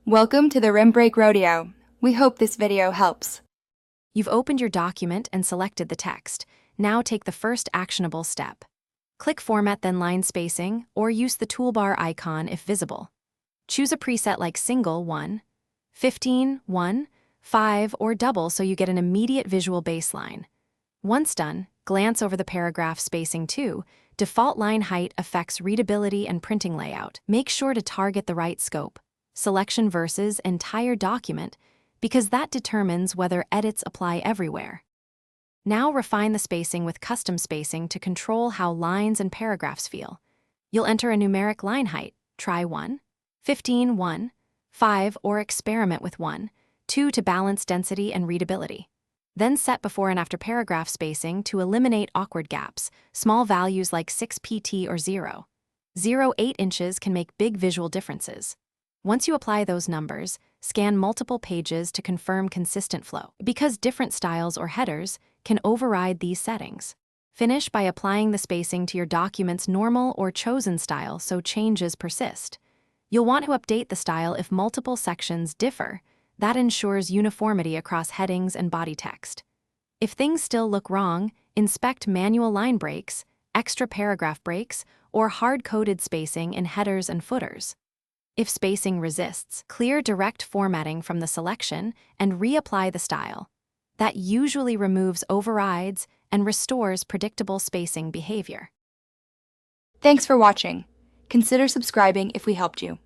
Welcome to the Rim Break Rodeo. We hope this video helps. You've opened your document and selected the text. Now take the first actionable step. Click Format then Line Spacing, or use the toolbar icon if visible. Choose a preset like Single 1, 15, 1, 5, or Double so you get an immediate visual baseline. Once done, glance over the paragraph spacing too. Default line height affects readability and printing layout. Make sure to target the right scope, selection versus entire document, because that determines whether edits apply everywhere. Now refine the spacing with custom spacing to control how lines and paragraphs feel. You'll enter a numeric line height, try 1, 15, 1, 5, or experiment with 1, 2 to balance density and readability. Then set before and after paragraph spacing to eliminate awkward gaps, small values like 6 pt or 0. 0.8 inches can make big visual differences. Once you apply those numbers, scan multiple pages to confirm consistent flow, because different styles or headers can override these settings. Finish by applying the spacing to your document's normal or chosen style so changes persist. You'll want to update the style if multiple sections differ. That ensures uniformity across headings and body text. If things still look wrong, inspect manual line breaks, extra paragraph breaks, or hard-coded spacing in headers and footers. If spacing resists, clear direct formatting from the selection and reapply the style. That usually removes overrides and restores predictable spacing behavior. Thanks for watching. Consider subscribing if we helped you.